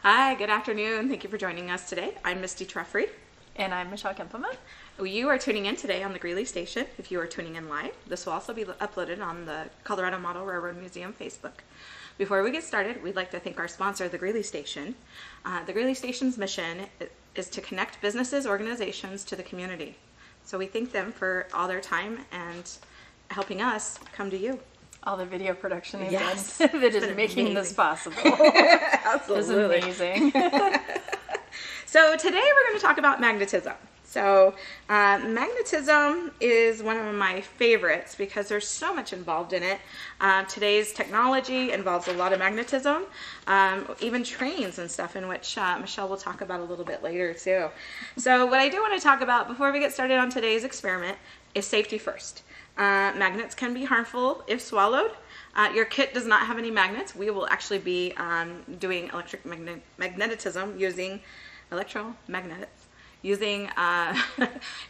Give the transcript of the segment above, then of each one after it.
Hi, good afternoon. Thank you for joining us today. I'm Mistie Trefry. And I'm Michelle Kempema. You are tuning in today on the Greeley station. If you are tuning in live, this will also be uploaded on the Colorado Model Railroad Museum Facebook. Before we get started, we'd like to thank our sponsor, the Greeley station. The Greeley station's mission is to connect businesses, organizations to the community. So we thank them for all their time and helping us come to you. All the video production they've done that is making this possible. Absolutely. It's amazing. So today we're going to talk about magnetism. So magnetism is one of my favorites because there's so much involved in it. Today's technology involves a lot of magnetism, even trains and stuff, in which Michelle will talk about a little bit later too. So what I do want to talk about before we get started on today's experiment is safety first. Magnets can be harmful if swallowed. Your kit does not have any magnets. We will actually be doing electric magnetism using electromagnets, using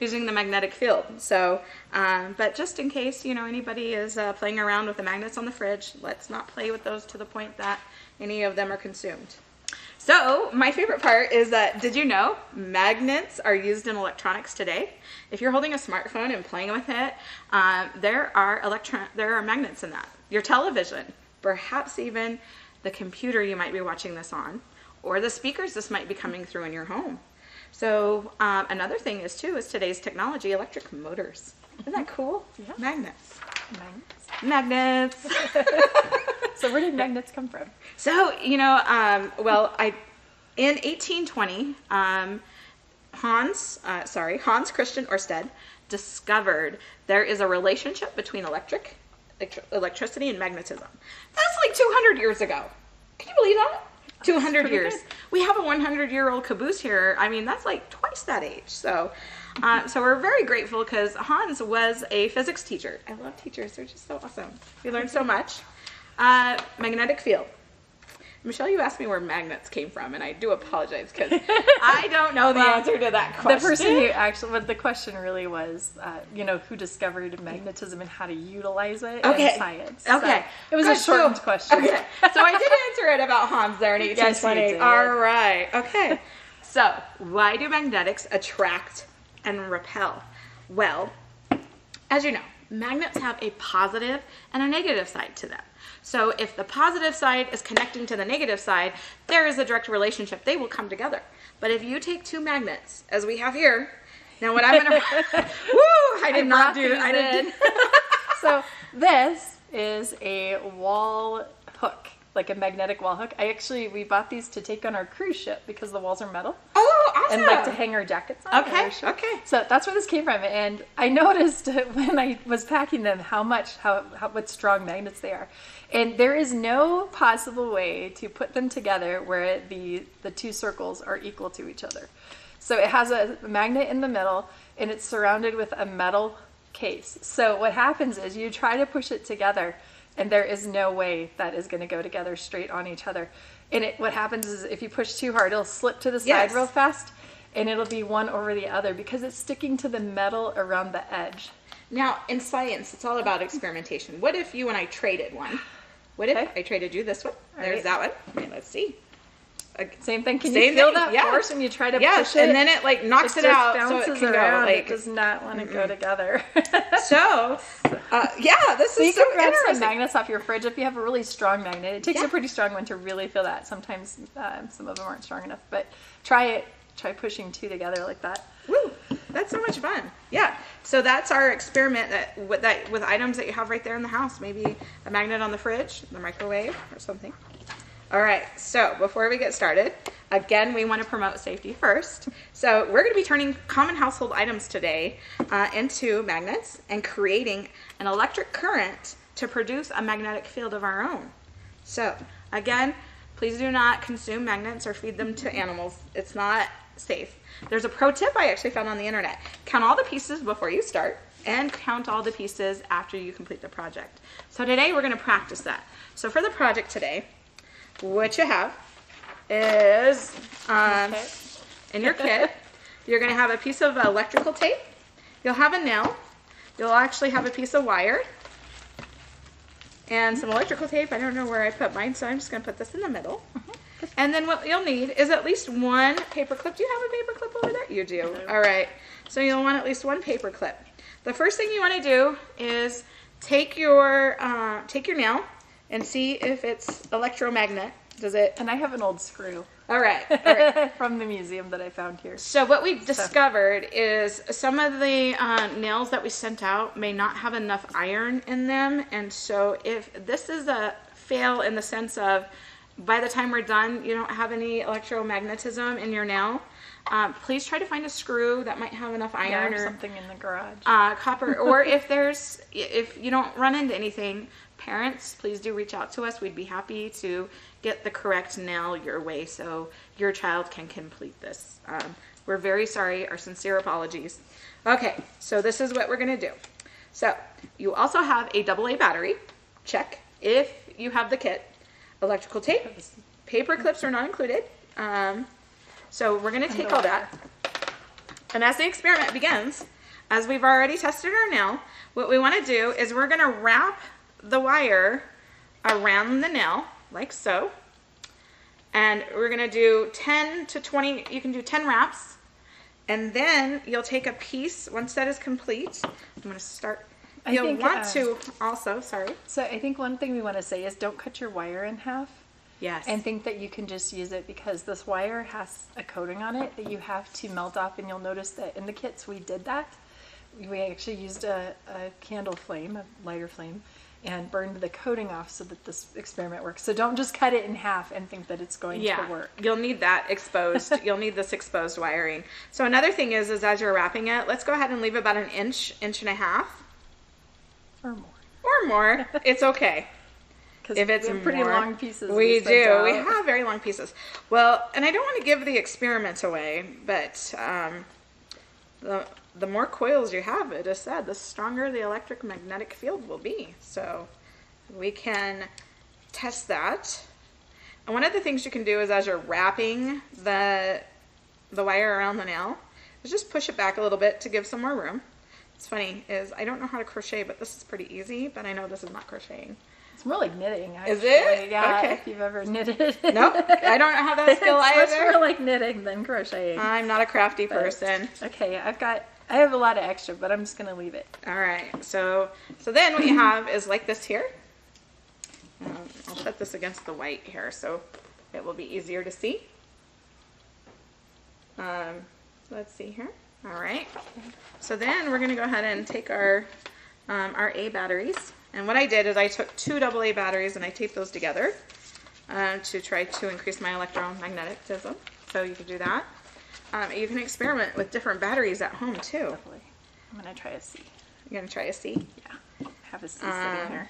using the magnetic field. So, but just in case anybody is playing around with the magnets on the fridge, let's not play with those to the point that any of them are consumed. So my favorite part is that, did you know magnets are used in electronics today? If you're holding a smartphone and playing with it, there are magnets in that. Your television, perhaps even the computer you might be watching this on, or the speakers this might be coming through in your home. So another thing is today's technology, electric motors. Isn't that cool? Yeah. Magnets. Magnets. So where did magnets come from? So, in 1820, Hans Christian Ørsted discovered there is a relationship between electricity and magnetism. That's like 200 years ago. Can you believe that? 200 years. Good. We have a 100-year-old caboose here. I mean, that's like twice that age. So, so we're very grateful because Hans was a physics teacher. I love teachers. They're just so awesome. We learned so much. Magnetic field. Michelle, you asked me where magnets came from, and I do apologize because I don't know the answer to that question. The person who actually, but the question really was, who discovered magnetism and how to utilize it in science. Okay. So it was a shortened question. Okay. So I did answer it about Hans there in 1820. Yes, you did. All right. Okay. So why do magnetics attract and repel? Well, as you know, magnets have a positive and a negative side to them. So if the positive side is connecting to the negative side, there is a direct relationship. They will come together. But if you take two magnets, as we have here, now what I'm going to, I did. So this is a wall hook, like a magnetic wall hook. We bought these to take on our cruise ship because the walls are metal. Oh, awesome. And like to hang our jackets on. Okay. So that's where this came from. And I noticed when I was packing them what strong magnets they are. And there is no possible way to put them together where the two circles are equal to each other. So it has a magnet in the middle and it's surrounded with a metal case. So what happens is you try to push it together and there is no way that is going to go together straight on each other. And what happens is if you push too hard, it'll slip to the side real fast and it'll be one over the other because it's sticking to the metal around the edge. Now, in science, it's all about experimentation. What if you and I traded one? What if I traded you this one? There's that one. Okay, let's see. Same thing. Can you feel that force when you try to push it? And then it like knocks it out, so it can around. Go. It does not want to go together. So, this so is you so can grab interesting. some magnets off your fridge if you have a really strong magnet. It takes a pretty strong one to really feel that. Sometimes some of them aren't strong enough, but try it. Try pushing two together like that. Woo! That's so much fun. Yeah. So that's our experiment with items that you have right there in the house. Maybe a magnet on the fridge, the microwave, or something. All right. So before we get started, again, we want to promote safety first. So we're going to be turning common household items today into magnets and creating an electric current to produce a magnetic field of our own. So again, please do not consume magnets or feed them to animals. It's not safe. There's a pro tip I actually found on the internet. Count all the pieces before you start and count all the pieces after you complete the project. So today we're going to practice that. So for the project today, what you have is in your kit, you're going to have a piece of electrical tape. You'll have a nail. You'll actually have a piece of wire and some electrical tape. I don't know where I put mine, so I'm just going to put this in the middle. And then what you'll need is at least one paper clip. Do you have a paper clip over there? You do. All right. So you'll want at least one paper clip. The first thing you want to do is take your nail and see if it's electromagnet. Does it? And I have an old screw. All right. All right. From the museum that I found here. So what we've discovered is some of the nails that we sent out may not have enough iron in them. And so if this is a fail in the sense of by the time we're done, you don't have any electromagnetism in your nail, please try to find a screw that might have enough iron or something in the garage. Copper. Or if you don't run into anything, parents, please do reach out to us. We'd be happy to get the correct nail your way so your child can complete this. We're very sorry. Our sincere apologies. Okay, so this is what we're going to do. So you also have a AA battery. Check if you have the kit. Electrical tape. Paper clips are not included. So we're going to take all that. And as the experiment begins, as we've already tested our nail, what we want to do is we're going to wrap the wire around the nail like so, and we're going to do 10 to 20, you can do 10 wraps, and then you'll take a piece once that is complete. I'm going to start. You'll want to also, sorry. So I think one thing we want to say is don't cut your wire in half. Yes. And think that you can just use it because this wire has a coating on it that you have to melt off, and you'll notice that in the kits we did that. We actually used a candle flame, a lighter flame, and burned the coating off so that this experiment works. So don't just cut it in half and think that it's going to work. You'll need that exposed. You'll need this exposed wiring. So another thing is as you're wrapping it, let's go ahead and leave about an inch, inch and a half. Or more. Or more. It's okay. If it's pretty long pieces. We do. We have very long pieces. Well, and I don't want to give the experiment away, but the more coils you have, it is said, the stronger the electric magnetic field will be. So we can test that. And one of the things you can do is as you're wrapping the wire around the nail, is just push it back a little bit to give some more room. It's funny, is I don't know how to crochet, but this is pretty easy, but I know this is not crocheting. It's more like knitting, actually. Is it? Yeah, okay. if you've ever knitted. Nope, I don't have that skill either. It's much more like knitting than crocheting. I'm not a crafty person. Okay, I have a lot of extra, but I'm just going to leave it. All right, so then what you have is like this here. I'll set this against the white here so it will be easier to see. Let's see here. All right, so then we're going to go ahead and take our A batteries. And what I did is I took 2 AA batteries and I taped those together to try to increase my electromagnetism. So you can do that. You can experiment with different batteries at home too. Definitely. I'm going to try a C. You're going to try a C? Yeah. Have a C sitting here.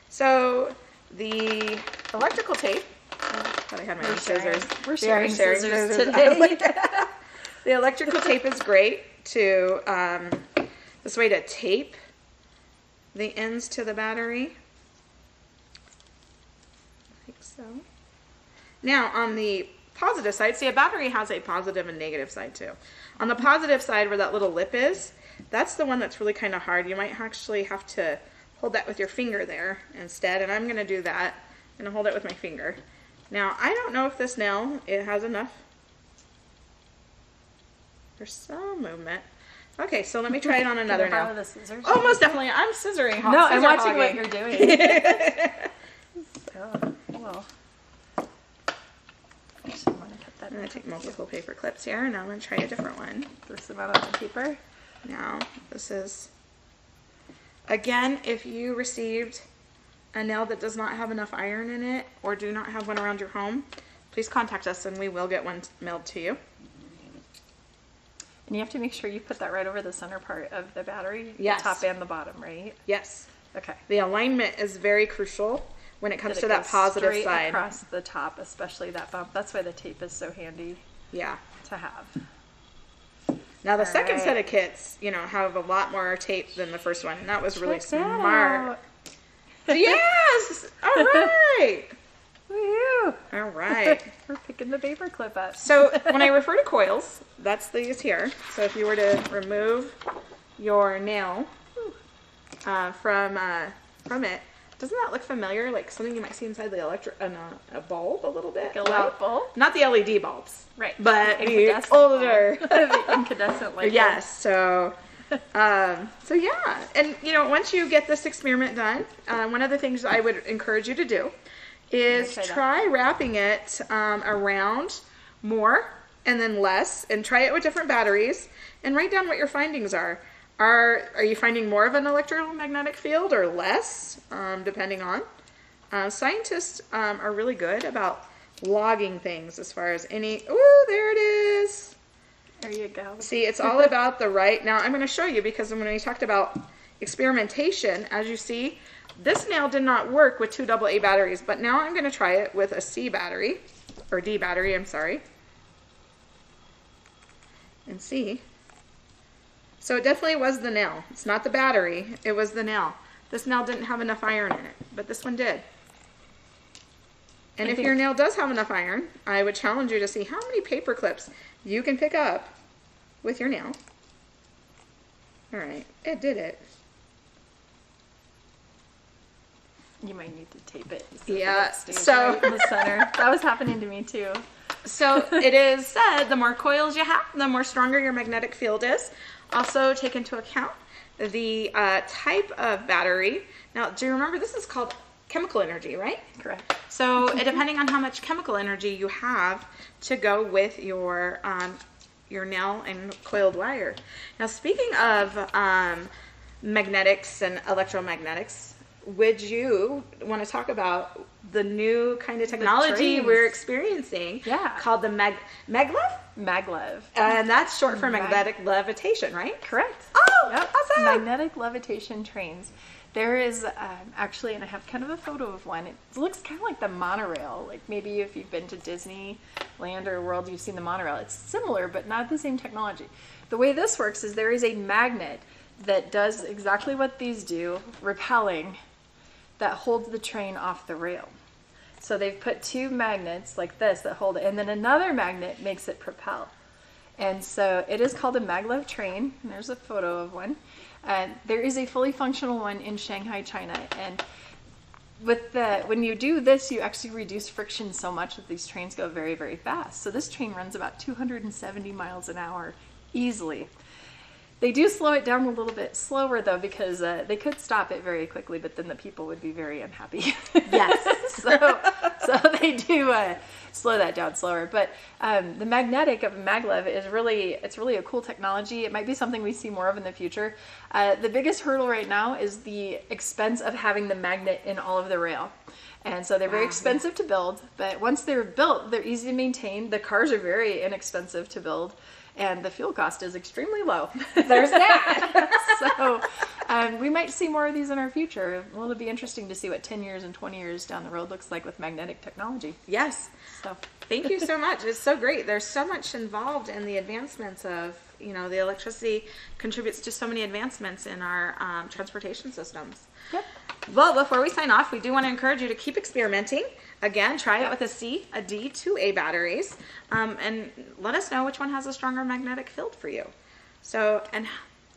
So the electrical tape, I thought I had my own scissors. We're sharing scissors today. Like the electrical tape is great to, this way to tape the ends to the battery. Like so. Now on the positive side, see, a battery has a positive and negative side too. On the positive side where that little lip is, that's the one that's really kind of hard. You might actually have to hold that with your finger there instead, and I'm going to do that. I'm going to hold it with my finger. Now, I don't know if this nail, it has enough. There's some movement. Okay, so let me try it on another nail. The scissors? Oh, most definitely. I'm scissoring. No, I'm watching what you're doing. So, well. I'm going to take multiple paper clips here, and I'm going to try a different one. Throw some out on the paper. Now, this is, again, if you received a nail that does not have enough iron in it, or do not have one around your home, please contact us and we will get one mailed to you. And you have to make sure you put that right over the center part of the battery. Yes. The top and the bottom, right? Yes. Okay. The alignment is very crucial when it comes to that positive straight side. Across the top, especially that bump. That's why the tape is so handy. Yeah. To have. Now the second set of kits, you know, have a lot more tape than the first one, and that was really smart. Yes! All right! Woo-hoo! All right. We're picking the paper clip up. So when I refer to coils, that's these here. So if you were to remove your nail from it, Doesn't that look familiar? Like something you might see inside the a bulb a little bit. Like a light bulb? Not the LED bulbs. Right. But the older. The incandescent light bulb. Yes. So, so yeah. And, you know, once you get this experiment done, one of the things I would encourage you to do is try wrapping it around more and then less, and try it with different batteries and write down what your findings are. Are you finding more of an electromagnetic field or less, depending on? Scientists are really good about logging things as far as any, ooh, there it is. There you go. See, it's all about the right. Now I'm going to show you, because when we talked about experimentation, as you see, this nail did not work with 2 AA batteries, but now I'm going to try it with a C battery, or D battery, I'm sorry. And see. So it definitely was the nail. It's not the battery, it was the nail. This nail didn't have enough iron in it, but this one did. And if your nail does have enough iron, I would challenge you to see how many paper clips you can pick up with your nail. All right, it did it. You might need to tape it. Yeah, so right in the center. That was happening to me too. So it is said the more coils you have, the more stronger your magnetic field is. Also take into account the type of battery. Now, do you remember this is called chemical energy, right? Correct. So depending on how much chemical energy you have to go with your nail and coiled wire. Now, speaking of magnetics and electromagnetics, would you want to talk about the new kind of technology we're experiencing? Yeah. Called the maglev? Maglev. And that's short for magnetic levitation, right? Correct. Oh, yep. awesome. Magnetic levitation trains. There is actually, and I have kind of a photo of one. It looks kind of like the monorail. Like maybe if you've been to Disneyland or World, you've seen the monorail. It's similar, but not the same technology. The way this works is there is a magnet that does exactly what these do, repelling, that holds the train off the rail. So they've put 2 magnets like this that hold it, and then another magnet makes it propel. And so it is called a maglev train, and there's a photo of one. There is a fully functional one in Shanghai, China, and when you do this, you actually reduce friction so much that these trains go very, very fast. So this train runs about 270 miles an hour easily. They do slow it down a little bit slower, though, because they could stop it very quickly, but then the people would be very unhappy. Yes. so they do slow that down slower. But the magnetic of maglev is really a cool technology. It might be something we see more of in the future. The biggest hurdle right now is the expense of having the magnet in all of the rail. And so they're very expensive to build, but once they're built, they're easy to maintain. The cars are very inexpensive to build. And the fuel cost is extremely low. There's that. So we might see more of these in our future. Well, it'll be interesting to see what 10 years and 20 years down the road looks like with magnetic technology. Yes. So thank you so much. It's so great. There's so much involved in the advancements of, you know, the electricity contributes to so many advancements in our transportation systems. Yep. Well, before we sign off, we do want to encourage you to keep experimenting. Again, try it with a C, a D, 2A batteries, and let us know which one has a stronger magnetic field for you. So, and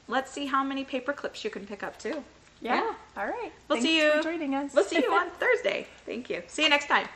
let's see how many paper clips you can pick up too. Yeah. All right. We'll see you. Thanks for joining us. We'll see you on Thursday. Thank you. See you next time.